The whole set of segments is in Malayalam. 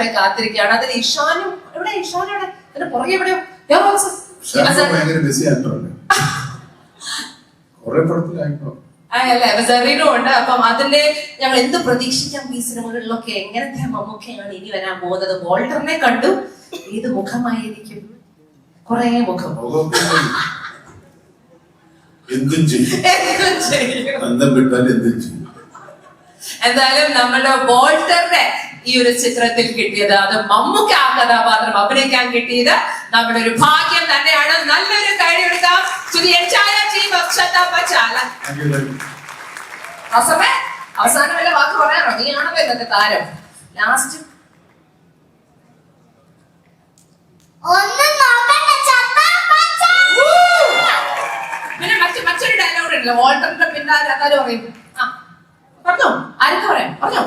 വേണ്ടി കാത്തിരിക്കുകയാണ്. അതിൽ ഇഷാനും എവിടെ? ഇഷാൻ എവിടെ? അതിന്റെ പുറകെ എവിടെയോ അല്ലേ മെസറിനും ഉണ്ട്. അപ്പം അതിന്റെ ഞങ്ങൾ എന്ത് പ്രതീക്ഷിക്കാം ഈ സിനിമകളിലൊക്കെ? എങ്ങനത്തെ മമ്മൂക്കയാണ് ഇനി വരാൻ പോകുന്നത്? വോൾട്ടറിനെ കണ്ടു, ഏത് മുഖമായിരിക്കും? കുറെ മുഖം എന്തും ചെയ്യും. എന്തായാലും നമ്മുടെ വോൾട്ടറിനെ ഈ ഒരു ചിത്രത്തിൽ കിട്ടിയത്, അത് മമ്മൂക്ക ആ കഥാപാത്രം അഭിനയിക്കാൻ കിട്ടിയത് നമ്മുടെ ഒരു ഭാഗ്യം തന്നെയാണ്. നല്ലൊരു കൈ എടുക്കാം to the entire team of Chatta Pachala. അവസാനം വല്ല വാക്ക് പറയാനോ? നീയാണല്ലോ ഇന്നത്തെ താരം. ലാസ്റ്റ് പിന്നെ മറ്റൊരു ഡയലോഗ് ഉണ്ടല്ലോ, വോൾട്ടറിന്റെ പിന്നാലെ അതാരും പറയും. പറഞ്ഞോ, ആരൊക്കെ പറയാം? പറഞ്ഞോ.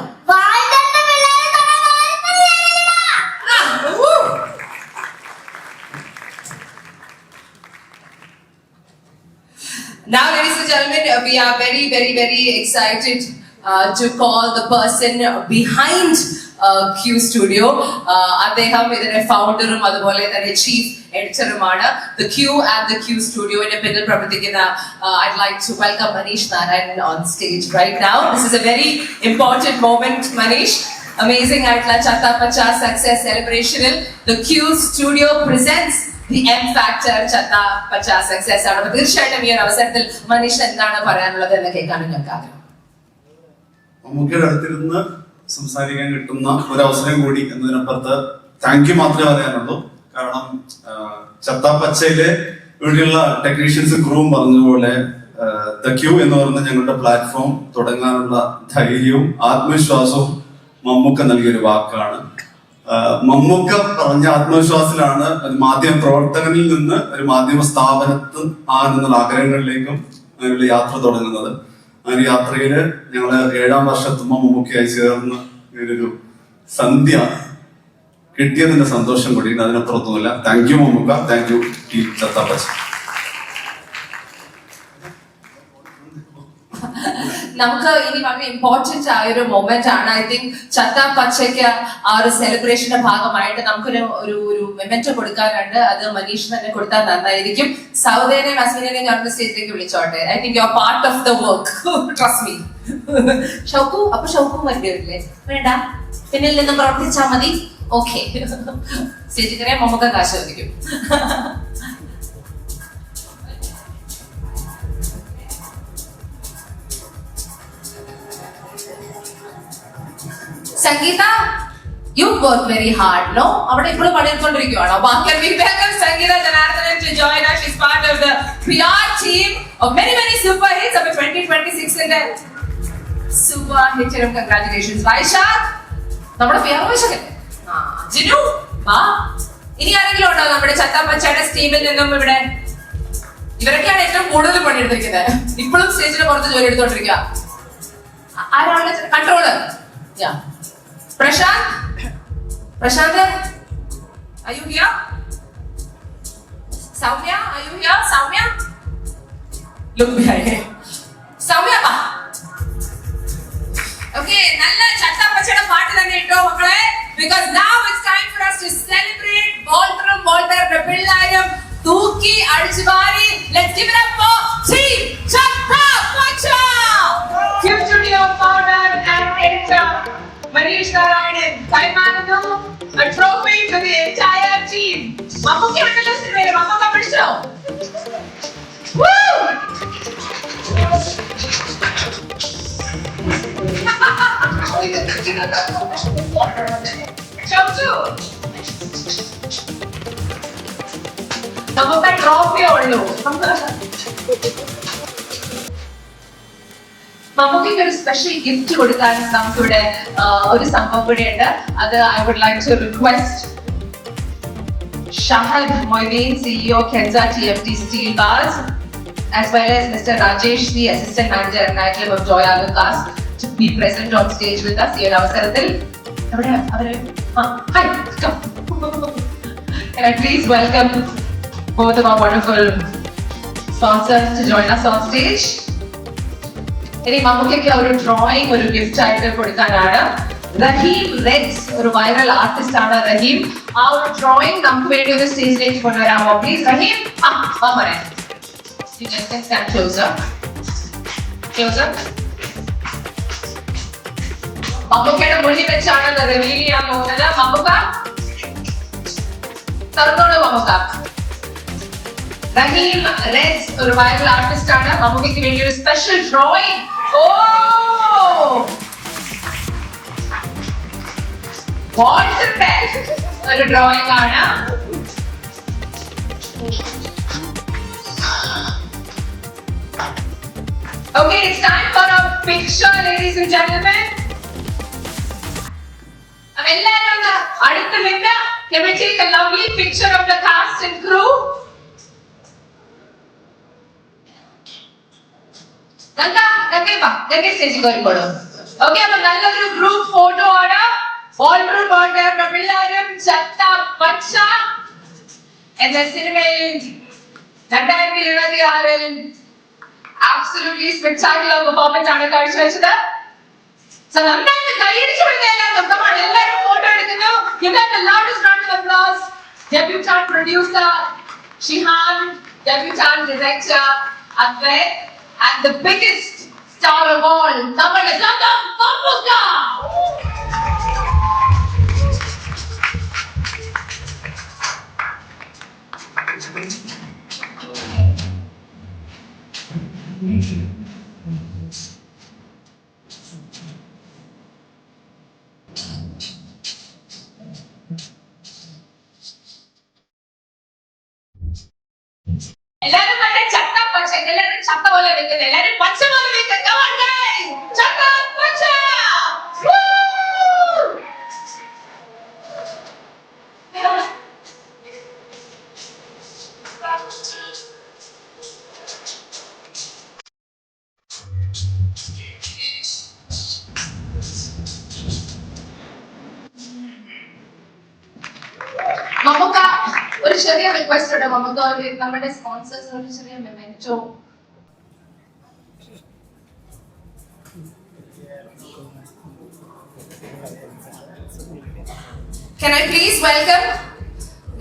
Now, ladies and gentlemen, we are very, very, very excited to call the person behind Q Studio. അദ്ദേഹം ഇതിന്റെ ഫൗണ്ടറും അതുപോലെ തന്നെ chief എഡിറ്ററുമാണ്. The Q and the Q Studio ന്റെ പിന്നിൽ പ്രവർത്തിക്കുന്ന I'd like to welcome Manish Narayan on stage right now. This is a very important moment, Manish. Amazing ആയിട്ടുള്ള Chatta Pacha success celebration. The Q Studio presents the M Factor Chatta Pacha success. ആണ്. തീർച്ചയായിട്ടും ഈ ഒരു അവസരത്തിൽ മനീഷ് എന്താണ് പറയാനുള്ളത് എന്ന് കേൾക്കാൻ ഞങ്ങൾക്ക് ആഗ്രഹം. മമ്മൂക്കയുടെ അടുത്തിരുന്ന് സംസാരിക്കാൻ കിട്ടുന്ന ഒരു അവസരം കൂടി എന്നതിനപ്പുറത്ത് താങ്ക് യു മാത്രമേ പറയാനുള്ളൂ. കാരണം ചത്താ പച്ചയിലെ ഇവിടെയുള്ള ടെക്നീഷ്യൻസും ക്രൂവും പറഞ്ഞതുപോലെ ദ ക്യൂ എന്ന് പറയുന്ന ഞങ്ങളുടെ പ്ലാറ്റ്ഫോം തുടങ്ങാനുള്ള ധൈര്യവും ആത്മവിശ്വാസവും മമ്മൂക്ക നൽകിയൊരു വാക്കാണ്. മമ്മൂക്ക പറഞ്ഞ ആത്മവിശ്വാസത്തിലാണ് ഒരു മാധ്യമ പ്രവർത്തകനിൽ നിന്ന് ഒരു മാധ്യമ സ്ഥാപനത്തിൽ ആകുന്ന ആഗ്രഹങ്ങളിലേക്കും അങ്ങനെയുള്ള യാത്ര തുടങ്ങുന്നത്. അങ്ങനെ യാത്രയില് ഞങ്ങള് 7ാം വർഷത്തുമ്പോ മമ്മൂക്കയായി ചേർന്ന് ഇങ്ങനൊരു സന്ധ്യ കിട്ടിയതിന്റെ സന്തോഷം കൂടി അതിനപ്പുറത്തൊന്നുമില്ല. Thank you Mammookka, thank you team Chatha Pacha. നമുക്ക് ഇനി വളരെ ഇമ്പോർട്ടന്റ് ആയ ഒരു മൊമെന്റ് ആണ്. ഐ തിങ്ക് ചത്താ പച്ചയ്ക്ക് ആ ഒരു സെലിബ്രേഷന്റെ ഭാഗമായിട്ട് നമുക്കൊരു ഒരു മെമെന്റോ കൊടുക്കാനുണ്ട്. അത് മനീഷ് തന്നെ കൊടുത്താൽ നന്നായിരിക്കും. സൗദേനെയും അസ്മിനെയും ഞാൻ സ്റ്റേജിലേക്ക് വിളിച്ചോട്ടെ. I think you are part of the work, trust me. Shaukku, അപ്പൊ ഷൗക്കും വരേണ്ടി വരില്ലേ? വേണ്ട, പിന്നിൽ നിന്ന് പ്രവർത്തിച്ചാൽ മതി. ഓക്കെ, സ്റ്റേജിൽ കയറിയാൽ മമ്മൂക്ക കാശ് ചോദിക്കും. സംഗീത, you work very hard, no? അവിടെ ഇപ്പോഴും പണിയെടുത്തോണ്ടിരിക്കുകയാണോ? സംഗീത Janardhanan to join us. She's part of the PR team of many super hits of 2026 ന്റെ super hit. Congratulations. വൈശാഖ്, നമ്മുടെ PR വൈശാഖ്. ജിനു, ഇനി ആരെങ്കിലും ഉണ്ടോ നമ്മുടെ ചത്താ പച്ചയുടെ ടീമിൽ നിന്നും? ഇവിടെ ഇവരൊക്കെയാണ് ഏറ്റവും കൂടുതൽ പണിയെടുത്തിരിക്കുന്നത്. ഇപ്പോഴും സ്റ്റേജിന് പുറത്ത് ജോലി എടുത്തോണ്ടിരിക്കുക. ആരാണ് controller? Prashant, are you here? Soumya, are you here? Soumya, look behind here. Soumya, ba. Okay, nalla chatta pachada paattu thanne itto makkale, because now it's time for us to celebrate Walter Pillayam Thooki Adichuvari. Let's give it up for Team Chatta Pacha. Q Studio founder and editor Manish Narayan, Kaimananu, a trophy to the entire team. Mammookka unnallo cinema, Mammookka pidicho. Woo! Chopchu. Mammookka trophy ullu. മമ്മൂക്കയ്ക്ക് ഒരു സ്പെഷ്യൽ ഗിഫ്റ്റ് കൊടുക്കാൻ നമുക്കിവിടെ ഒരു സംഭവം കൂടെയുണ്ട്. അത് I would like to request Shahad Moideen, CEO Kenza TFT Steel Bars, as well as Mr. Rajesh, the Assistant Manager at Nightclub of Joy Alucas, to be present on stage with us. ഈ ഒരു അവസരത്തിൽ hi, come. Can I please welcome both of our wonderful sponsors to join us on stage. ഇനി മമ്മൂക്കയ്ക്ക് ഒരു ഡ്രോയിങ്, ഒരു ഗിഫ്റ്റ് ആയിട്ട് കൊടുക്കാനാണ്. റഹീം റെഡ്സ് ഒരു വൈറൽ ആർട്ടിസ്റ്റ് ആണ് റഹീം. ആ ഒരു ഡ്രോയിങ് നമുക്ക് വേണ്ടി ഒരു സ്റ്റേജിലേക്ക് കൊണ്ടുവരാമോ പ്ലീസ് റഹീം? പറയാം. മമ്മൂക്കയുടെ മുന്നിൽ വെച്ചാണ് റിവീൽ ചെയ്യാൻ പോകുന്നത്. മമ്മൂക്ക തുറന്നോളൂ. മമ്മൂക്ക റഹീം റെഡ്സ് ഒരു വൈറൽ ആർട്ടിസ്റ്റ് ആണ്. മമ്മൂക്കയ്ക്ക് വേണ്ടി ഒരു സ്പെഷ്യൽ ഡ്രോയിങ്. ഓ ഒരു ഡ്രോയിങ് ആണ്. Okay, it's time for a picture, ladies and gentlemen. എല്ലാവരും ഒന്ന് അടുത്ത് നിന്ന് can we take a lovely picture of the cast and crew? Ganga സ്റ്റേജിൽ കയറിക്കോളൂ. ഓക്കെ, അപ്പൊ നല്ലൊരു ഗ്രൂപ്പ് ഫോട്ടോ ആണ്. ഓൾറൂം ഉണ്ട്. എല്ലാവരും ചത്ത പച്ച എന്ന സിനിമയിൽ 2026 absolutely spectacular performance ആണ് കാഴ്ചവെച്ചത്. So നന്നായിട്ട് കൈയടിച്ചു കൊടുത്തതെല്ലാം എല്ലാവരും ഫോട്ടോ എടുക്കുന്നു. Give them the loudest round of applause. Debutant producer Shihan, debutant director Advait, and the biggest star of all, നമ്മുടെ സ്വന്തം മമ്മൂക്ക. എല്ലാരും മറ്റേ ചത്ത പച്ച, എല്ലാരും ചത്ത പോലെ വെക്കുന്നത്, എല്ലാരും പച്ച പോലെ വെക്കുന്നത്. Come on guys, ചത്ത പച്ച. മമ്മൂക്ക ഒരു ചെറിയ റിക്വസ്റ്റ് ഉണ്ട്. മമ്മൂക്ക നമ്മുടെ സ്പോൺസേഴ്സ് ഒരു ചെറിയ memento. Can I please welcome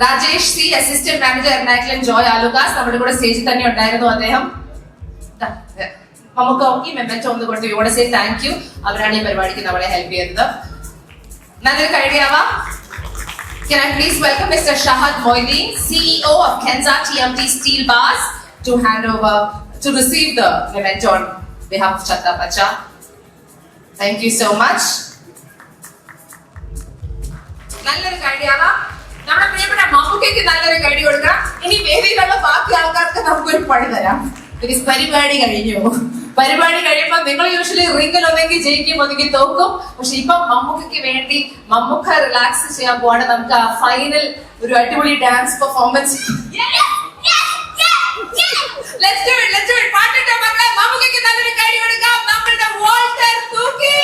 Rajesh C, Assistant Manager Ernakulam Joy Alukas. നമ്മുടെ കൂടെ സ്റ്റേജിൽ തന്നെ ഉണ്ടായിരുന്നു അദ്ദേഹം. മമ്മൂക്ക ഈ മെമെന്റോ ഒന്ന് കൊടുത്ത് ഇവിടെ സേ താങ്ക് യു. അവരാണ് ഈ പരിപാടിക്ക് നമ്മളെ ഹെൽപ്പ് ചെയ്തത്. നല്ലൊരു കഴിയാവാ. Can I please welcome Mr. Shahad Moideen, CEO of Kenza TMT Steel Bars, to hand over to receive the memento on behalf of Chatta Pacha. Thank you so much. നല്ലൊരു കഴിയാവാ. നമ്മുടെ പ്രിയപ്പെട്ട മമ്മൂക്കയ്ക്ക് നല്ലൊരു കഴി കൊടുക്കാം. ഇനി വേദിയിലുള്ള ബാക്കി ആൾക്കാർക്ക് നമുക്കൊരു പണി തരാം. ബിക്കോസ് പരിപാടി കഴിഞ്ഞു. പരിപാടി കഴിയുമ്പോൾ നിങ്ങൾ യൂഷ്വലി റിംഗിൽ ഒന്നെങ്കിൽ ജയിക്കും ഒന്നെങ്കിൽ തോക്കും. പക്ഷെ ഇപ്പൊ മമ്മൂക്കയ്ക്ക് വേണ്ടി മമ്മൂക്ക റിലാക്സ് ചെയ്യാൻ പോവാണ്. നമുക്ക് ആ ഫൈനൽ ഒരു അടിപൊളി ഡാൻസ് പെർഫോമൻസ്. മമ്മൂക്കയ്ക്ക് നല്ലൊരു കഴി കൊടുക്കാം. നമ്മളുടെ വോൾട്ടർ തൂക്കി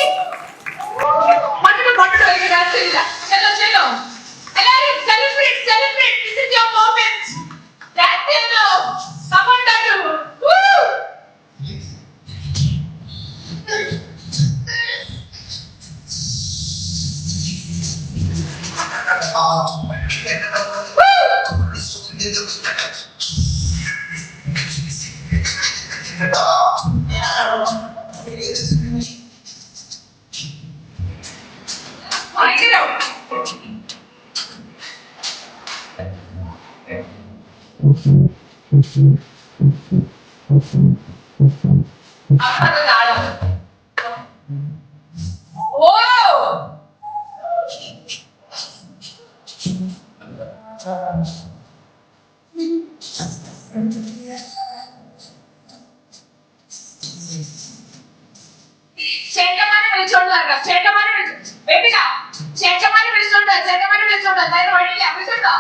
എല്ലാവരും celebrate celebrate. This is your moment. Dance come on Dadu. Woo! ചേട്ടന്മാരെ വിളിച്ചോണ്ട് വരണം. ചേട്ടന്മാരെ വിളിച്ചോണ്ട് അതായത് വഴിയില്ല. വിളിച്ചോണ്ടോ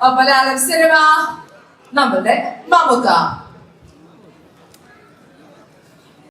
മലയാളം സിനിമ നമ്മളുടെ മമ്മുക്ക.